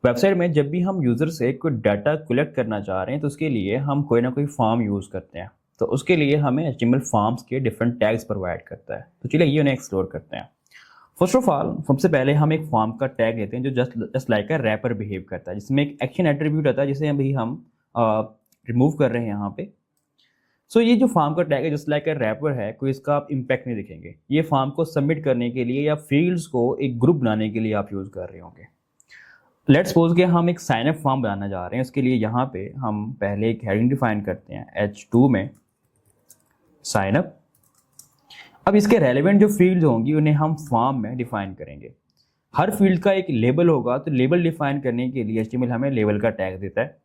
Website में जब भी हम यूज़र से कोई डाटा कलेक्ट करना चाह रहे हैं तो उसके लिए हम कोई ना कोई फॉर्म यूज़ करते हैं। तो उसके लिए हमें एचटीएमएल फॉर्म्स के डिफरेंट टैग्स प्रोवाइड करता है। तो चलिए ये उन्हें एक्सप्लोर करते हैं। फर्स्ट ऑफ ऑल सबसे पहले हम एक फॉर्म का टैग लेते हैं जो just like a rapper behave करता है, जिसमें एक एक्शन एट्रीब्यूट आता है जिसे अभी हम रिमूव कर रहे हैं यहाँ पे। सो ये जो फॉर्म का टैग है जस्ट लाइक अ रैपर है, कोई इसका आप इम्पैक्ट नहीं दिखेंगे। ये फॉर्म को सबमिट करने के लिए या फील्ड्स को एक ग्रुप बनाने के लिए आप यूज़ कर रहे होंगे। लेट्स सपोज कि हम एक साइन अप फॉर्म बनाना चाह रहे हैं। उसके लिए यहाँ पे हम पहले एक हेडिंग डिफाइन करते हैं H2 में साइन अप। अब इसके रेलेवेंट जो फील्ड्स होंगी उन्हें हम फॉर्म में डिफाइन करेंगे। हर फील्ड का एक लेबल होगा, तो लेबल डिफाइन करने के लिए HTML हमें लेबल का टैग देता है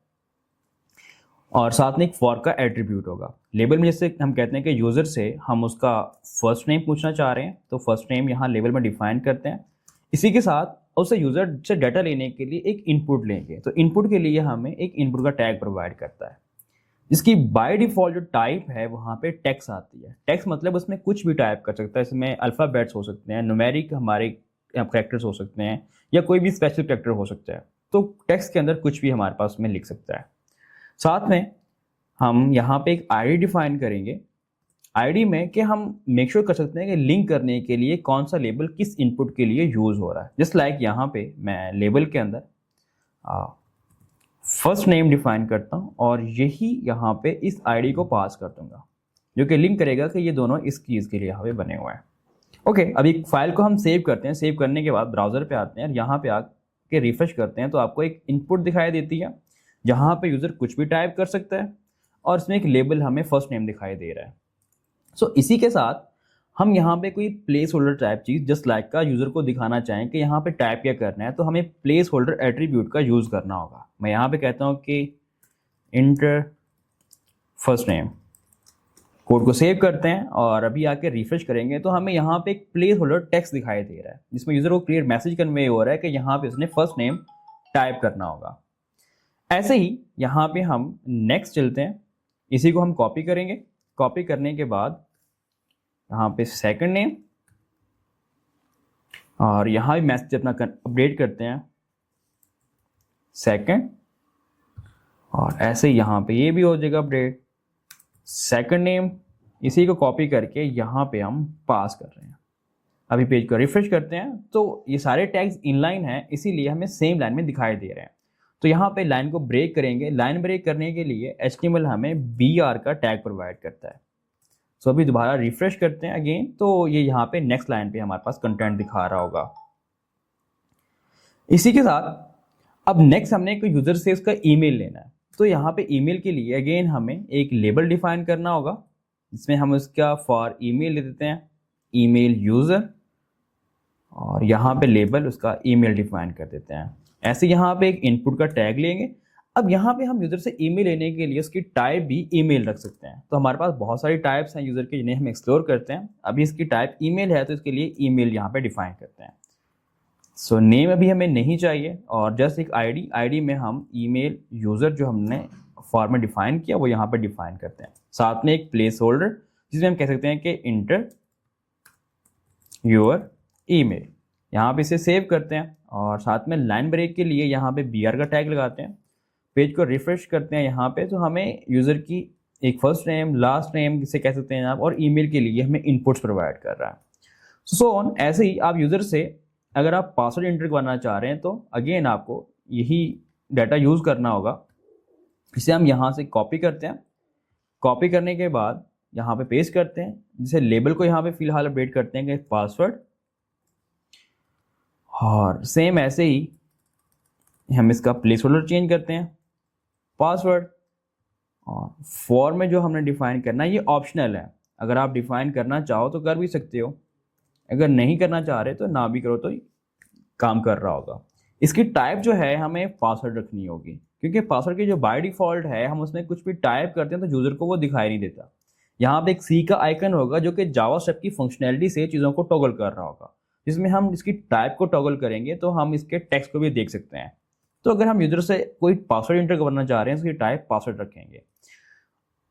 और साथ में एक फॉर का एट्रीब्यूट होगा। लेबल में जैसे हम कहते हैं कि यूज़र से हम उसका फर्स्ट नेम पूछना चाह रहे हैं, तो फर्स्ट नेम यहाँ लेबल में डिफाइन करते हैं। इसी के साथ उससे यूज़र से डाटा लेने के लिए एक इनपुट लेंगे, तो इनपुट के लिए हमें एक इनपुट का टैग प्रोवाइड करता है, जिसकी बाय डिफ़ॉल्ट जो टाइप है वहाँ पे टेक्स्ट आती है। टेक्स्ट मतलब उसमें कुछ भी टाइप कर सकता है। इसमें अल्फ़ाबेट्स हो सकते हैं, न्यूमेरिक हमारे कैरेक्टर्स हो सकते हैं, या कोई भी स्पेशल कैरेक्टर हो सकता है। तो टेक्स्ट के अंदर कुछ भी हमारे पास में लिख सकता है। साथ में हम यहाँ पे एक आईडी डिफाइन करेंगे। आईडी में कि हम मेक श्योर कर सकते हैं कि लिंक करने के लिए कौन सा लेबल किस इनपुट के लिए यूज़ हो रहा है। जस्ट लाइक यहाँ पे मैं लेबल के अंदर फर्स्ट नेम डिफाइन करता हूँ और यही यहाँ पे इस आईडी को पास कर दूंगा, जो कि लिंक करेगा कि ये दोनों इस चीज़ के लिए यहाँ पे बने हुए हैं। ओके, अभी फाइल को हम सेव करते हैं। सेव करने के बाद ब्राउज़र पे आते हैं और यहाँ पे आके रिफ्रेश करते हैं तो आपको एक इनपुट दिखाई देती है, जहाँ पे यूज़र कुछ भी टाइप कर सकता है और इसमें एक लेबल हमें फर्स्ट नेम दिखाई दे रहा है। सो इसी के साथ हम यहाँ पे कोई प्लेस होल्डर टाइप चीज़ जस्ट लाइक का यूज़र को दिखाना चाहें कि यहाँ पे टाइप क्या करना है, तो हमें प्लेस होल्डर एट्रीब्यूट का यूज़ करना होगा। मैं यहाँ पे कहता हूँ कि इंटर फर्स्ट नेम। कोड को सेव करते हैं और अभी आके रिफ्रेश करेंगे तो हमें यहाँ पे एक प्लेस होल्डर टेक्स्ट दिखाई दे रहा है, जिसमें यूज़र को क्लियर मैसेज कन्वे हो रहा है कि यहाँ पे उसने फर्स्ट नेम टाइप करना होगा। ऐसे ही यहाँ पे हम नेक्स्ट चलते हैं। इसी को हम कॉपी करेंगे। कॉपी करने के बाद यहाँ पे सेकंड नेम और यहाँ भी मैसेज अपना अपडेट करते हैं सेकंड, और ऐसे ही यहाँ पे ये भी हो जाएगा अपडेट सेकंड नेम। इसी को कॉपी करके यहाँ पे हम पास कर रहे हैं। अभी पेज को रिफ्रेश करते हैं तो ये सारे टैग्स इनलाइन हैं, इसीलिए हमें सेम लाइन में दिखाई दे रहे हैं। तो यहाँ पे लाइन को ब्रेक करेंगे। लाइन ब्रेक करने के लिए HTML हमें BR का टैग प्रोवाइड करता है। सो अभी दोबारा रिफ्रेश करते हैं अगेन, तो ये यहाँ पे नेक्स्ट लाइन पे हमारे पास कंटेंट दिखा रहा होगा। इसी के साथ अब नेक्स्ट हमने कोई यूजर से उसका ईमेल लेना है, तो यहाँ पे ईमेल के लिए अगेन हमें एक लेबल डिफाइन करना होगा, जिसमें हम उसका फॉर ईमेल ले देते हैं ईमेल यूजर, और यहाँ पे लेबल उसका ईमेल डिफाइन कर देते हैं। ऐसे यहाँ पे एक इनपुट का टैग लेंगे। अब यहाँ पे हम यूज़र से ईमेल लेने के लिए उसकी टाइप भी ईमेल रख सकते हैं। तो हमारे पास बहुत सारी टाइप्स हैं यूज़र के, जिन्हें हम एक्सप्लोर करते हैं। अभी इसकी टाइप ईमेल है तो इसके लिए ईमेल यहाँ पे डिफाइन करते हैं। सो नेम अभी हमें नहीं चाहिए और जस्ट एक आईडी में हम ईमेल यूज़र जो हमने फॉर्म में डिफाइन किया वो यहाँ पे डिफाइन करते हैं। साथ में एक प्लेस होल्डर जिसमें हम कह सकते हैं कि इंटर योर ईमेल। यहाँ पे इसे सेव करते हैं और साथ में लाइन ब्रेक के लिए यहाँ पे BR का टैग लगाते हैं। पेज को रिफ्रेश करते हैं यहाँ पे, तो हमें यूज़र की एक फर्स्ट नेम लास्ट नेम जिसे कह सकते हैं आप, और ईमेल के लिए हमें इनपुट्स प्रोवाइड कर रहा है। सो ऑन ऐसे ही आप यूज़र से अगर आप पासवर्ड एंटर करना चाह रहे हैं तो अगेन आपको यही डाटा यूज़ करना होगा। इसे हम यहाँ से कॉपी करते हैं। कॉपी करने के बाद यहाँ पे पेस्ट करते हैं, जिसे लेबल को यहाँ पे फिलहाल अपडेट करते हैं कि पासवर्ड, और सेम ऐसे ही हम इसका प्लेस होल्डर चेंज करते हैं पासवर्ड। और फॉर में जो हमने डिफाइन करना है ये ऑप्शनल है, अगर आप डिफाइन करना चाहो तो कर भी सकते हो, अगर नहीं करना चाह रहे तो ना भी करो तो काम कर रहा होगा। इसकी टाइप जो है हमें पासवर्ड रखनी होगी, क्योंकि पासवर्ड की जो बाय डिफ़ॉल्ट है हम उसमें कुछ भी टाइप करते हैं तो यूज़र को वो दिखाई नहीं देता। यहाँ पे एक C का आइकन होगा जो कि जावास्क्रिप्ट की फंक्शनैलिटी से चीज़ों को टॉगल कर रहा होगा, जिसमें हम इसकी टाइप को टॉगल करेंगे तो हम इसके टेक्स्ट को भी देख सकते हैं। तो अगर हम यूजर से कोई पासवर्ड एंटर करना चाह रहे हैं तो उसकी टाइप पासवर्ड रखेंगे।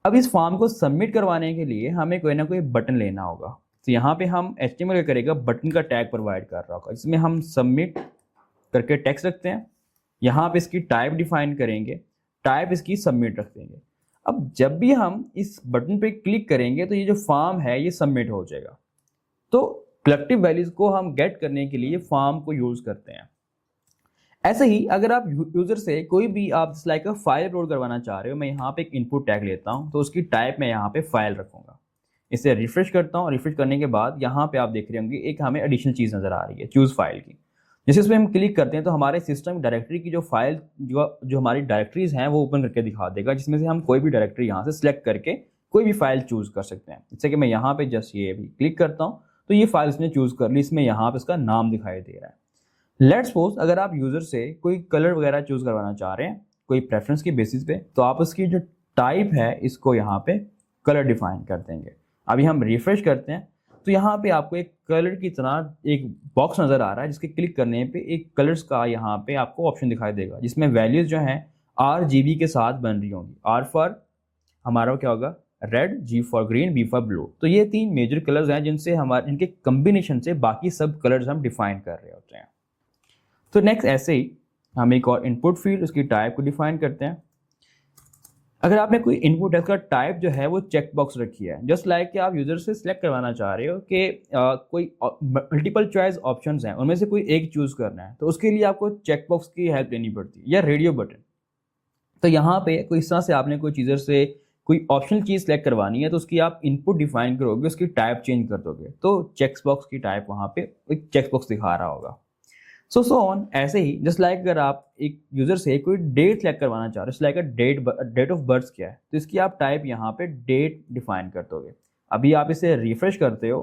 अब इस फॉर्म को सबमिट करवाने के लिए हमें कोई ना कोई बटन लेना होगा। तो यहाँ पे हम HTML करेगा बटन का टैग प्रोवाइड कर रहा होगा, जिसमें हम सबमिट करके टेक्स्ट रखते हैं यहाँ पे इसकी टाइप डिफाइन करेंगे, टाइप इसकी सबमिट रख देंगे। अब जब भी हम इस बटन पे क्लिक करेंगे तो ये जो फॉर्म है ये सबमिट हो जाएगा। तो कलेक्टिव वैल्यूज को हम गेट करने के लिए फॉर्म को यूज करते हैं। ऐसे ही अगर आप यूजर से कोई भी आप लाइक फाइल अपलोड करवाना चाह रहे हो, मैं यहाँ पे एक इनपुट टैग लेता हूँ, तो उसकी टाइप मैं यहाँ पे फाइल रखूंगा। इसे रिफ्रेश करता हूँ। रिफ्रेश करने के बाद यहाँ पे आप देख रहे होंगे एक हमें एडिशनल चीज़ नजर आ रही है, चूज फाइल की। जैसे इसमें हम क्लिक करते हैं तो हमारे सिस्टम डायरेक्टरी की जो फाइल जो हमारी डायरेक्टरीज हैं वो ओपन करके दिखा देगा, जिसमें से हम कोई भी डायरेक्टरी यहाँ से सिलेक्ट करके कोई भी फाइल चूज कर सकते हैं। जैसे कि मैं यहाँ पे जस्ट ये भी क्लिक करता हूँ तो ये फाइल इसने चूज कर ली, इसमें यहाँ पे इसका नाम दिखाई दे रहा है। लेट्स सपोज अगर आप यूजर से कोई कलर वगैरह चूज करवाना चाह रहे हैं कोई प्रेफरेंस की बेसिस पे, तो आप उसकी जो टाइप है इसको यहाँ पे कलर डिफाइन कर देंगे। अभी हम रिफ्रेश करते हैं तो यहाँ पे आपको एक कलर की तरह एक बॉक्स नजर आ रहा है, जिसके क्लिक करने पे एक कलर्स का यहाँ पे आपको ऑप्शन दिखाई देगा, जिसमें वैल्यूज जो हैं RGB के साथ बन रही होंगी। R फॉर हमारा क्या होगा red, G for green, B for blue. तो ये 3 मेजर कलर्स हैं जिनसे हमारे इनके कम्बिनेशन से बाकी सब कलर्स हम डिफाइन कर रहे होते हैं। तो नेक्स्ट ऐसे ही हम एक और इनपुट फील्ड उसकी टाइप को डिफाइन करते हैं। अगर आपने कोई इनपुट है उसका टाइप जो है वो चेक बॉक्स रखी है, जस्ट लाइक कि आप यूजर से सिलेक्ट करवाना चाह रहे हो कि कोई मल्टीपल चॉइस ऑप्शंस हैं, उनमें से कोई एक चूज करना है, तो उसके लिए आपको चेक बॉक्स की हेल्प लेनी पड़ती है या रेडियो बटन। तो यहाँ पे कोई इस तरह से आपने कोई यूजर से कोई ऑप्शनल चीज सेलेक्ट करवानी है तो उसकी आप इनपुट डिफाइन करोगे, उसकी टाइप चेंज कर दोगे तो चेक बॉक्स की टाइप वहाँ पे एक चेक बॉक्स दिखा रहा होगा। सो ऑन ऐसे ही जस्ट लाइक अगर आप एक यूजर से कोई डेट सेलेक्ट करवाना चाह रहे हो, लाइक डेट ऑफ बर्थ क्या है, तो इसकी आप टाइप यहाँ पे डेट डिफाइन कर दोगे। अभी आप इसे रिफ्रेश करते हो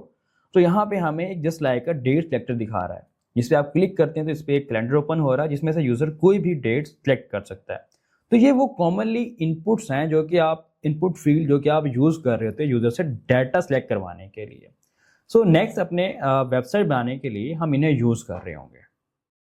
तो यहाँ पे हमें एक जस्ट लाइक डेट सेलेक्टर दिखा रहा है, जिस पे आप क्लिक करते हैं तो इस पर एक कैलेंडर ओपन हो रहा है जिसमें से यूजर कोई भी डेट सेलेक्ट कर सकता है। तो ये वो कॉमनली इनपुट्स हैं जो कि आप इनपुट फील्ड जो कि आप यूज कर रहे होते हैं यूजर से डाटा सेलेक्ट करवाने के लिए। सो नेक्स्ट अपने वेबसाइट बनाने के लिए हम इन्हें यूज कर रहे होंगे।